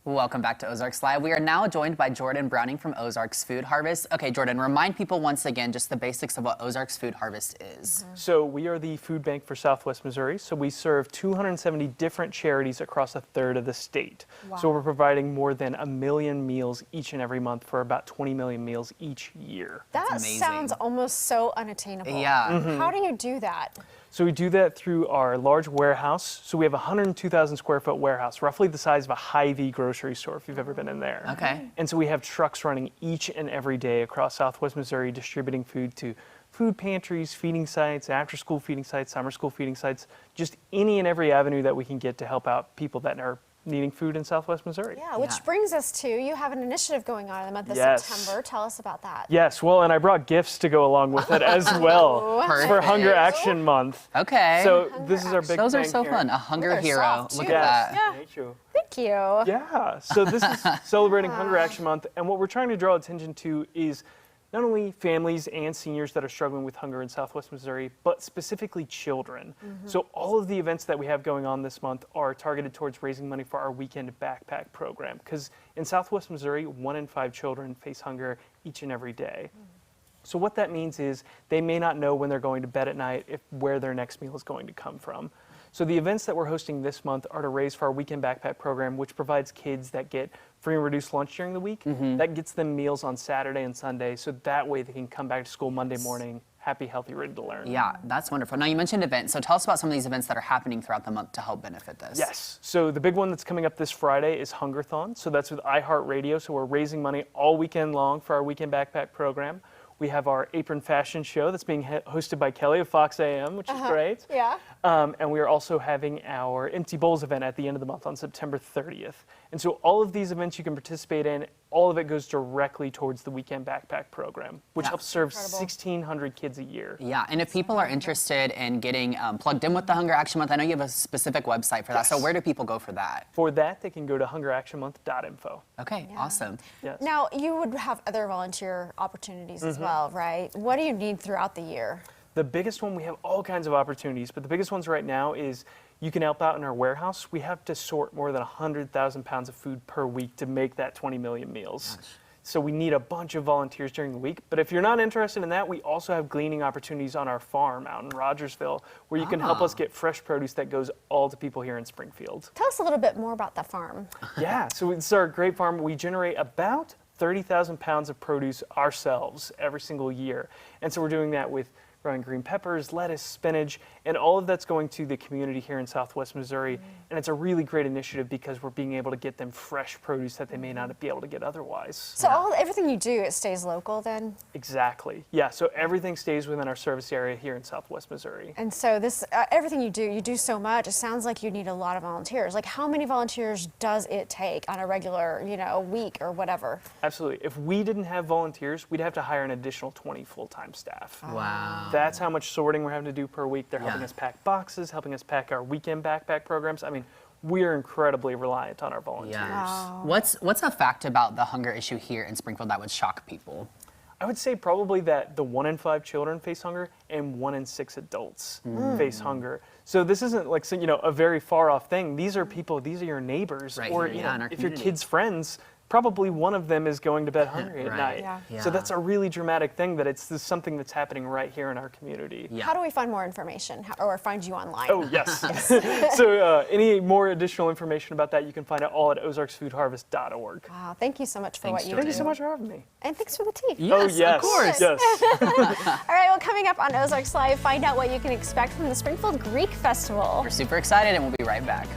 Welcome back to Ozarks Live. We are now joined by Jordan Browning from Ozarks Food Harvest. Okay, Jordan, remind people once again just the basics of what Ozarks Food Harvest is. So we are the food bank for Southwest Missouri. So we serve 270 different charities across a third of the state. Wow. So we're providing more than 1 million meals each and every month for about 20 million meals each year. That amazing. sounds almost so unattainable. Yeah. How do you do that? So we do that through our large warehouse. So we have a 102,000 square foot warehouse, roughly the size of a Hy-Vee grocery store if you've ever been in there. Okay. And so we have trucks running each and every day across Southwest Missouri distributing food to food pantries, feeding sites, after-school feeding sites, summer school feeding sites, just any and every avenue that we can get to help out people that are needing food in Southwest Missouri. Yeah, which brings us to, you have an initiative going on in the month of Yes. September. Tell us about that. Yes, well, and I brought gifts to go along with it as well Perfect. for Hunger Action Month. Okay. So this is our big Those are thing so here. fun. A hunger They're hero. soft, Look too. at that. Yeah. Thank you. Thank you. Yeah, so this is celebrating Hunger Action Month, and what we're trying to draw attention to is not only families and seniors that are struggling with hunger in Southwest Missouri, but specifically children. So all of the events that we have going on this month are targeted towards raising money for our weekend backpack program, because in Southwest Missouri, 1 in 5 children face hunger each and every day. So what that means is they may not know when they're going to bed at night where their next meal is going to come from. So the events that we're hosting this month are to raise for our weekend backpack program, which provides kids that get free and reduced lunch during the week. That gets them meals on Saturday and Sunday, so that way they can come back to school Monday morning, happy, healthy, ready to learn. Yeah, that's wonderful. Now, you mentioned events, so tell us about some of these events that are happening throughout the month to help benefit this. Yes, so the big one that's coming up this Friday is Hungerthon. So that's with iHeartRadio, so we're raising money all weekend long for our weekend backpack program. We have our Apron Fashion Show that's being hosted by Kelly of Fox AM, which is great. Yeah. And we are also having our Empty Bowls event at the end of the month on September 30th. And so all of these events you can participate in, all of it goes directly towards the weekend backpack program, which helps serve Incredible. 1,600 kids a year. Yeah, and if people are interested in getting plugged in with the Hunger Action Month, I know you have a specific website for that, so where do people go for that? For that, they can go to hungeractionmonth.info. Okay, awesome. Yes. Now, you would have other volunteer opportunities as well, right? What do you need throughout the year? The biggest one, we have all kinds of opportunities, but the biggest ones right now is you can help out in our warehouse. We have to sort more than 100,000 pounds of food per week to make that 20 million meals. So we need a bunch of volunteers during the week. But if you're not interested in that, we also have gleaning opportunities on our farm out in Rogersville, where you can help us get fresh produce that goes all to people here in Springfield. Tell us a little bit more about the farm. Yeah, so it's our great farm. We generate about 30,000 pounds of produce ourselves every single year. And so we're doing that with growing green peppers, lettuce, spinach, and all of that's going to the community here in Southwest Missouri. And it's a really great initiative because we're being able to get them fresh produce that they may not be able to get otherwise. So everything you do, it stays local then? Exactly. Yeah, so everything stays within our service area here in Southwest Missouri. And so this, everything you do so much, it sounds like you need a lot of volunteers. Like how many volunteers does it take on a regular, week or whatever? Absolutely. If we didn't have volunteers, we'd have to hire an additional 20 full-time staff. Wow. That's how much sorting we're having to do per week. They're helping us pack boxes, helping us pack our weekend backpack programs. I mean, we are incredibly reliant on our volunteers. Yeah. What's a fact about the hunger issue here in Springfield that would shock people? I would say probably that the 1 in 5 children face hunger and 1 in 6 adults face hunger. So this isn't like a very far off thing. These are people, these are your neighbors, Right or here, in our if your community. kids' friends, probably one of them is going to bed hungry at Right. night. Yeah. So that's a really dramatic thing that this is something that's happening right here in our community. Yeah. How do we find more information or find you online? Oh, yes. So any more additional information about that, you can find it all at ozarksfoodharvest.org. Wow, thank you so much for Thanks, what you Thank do. you so much for having me. And thanks for the tea. Yes, Oh, yes. of course. Yes. All right, well, coming up on Ozarks Live, find out what you can expect from the Springfield Greek Festival. We're super excited, and we'll be right back.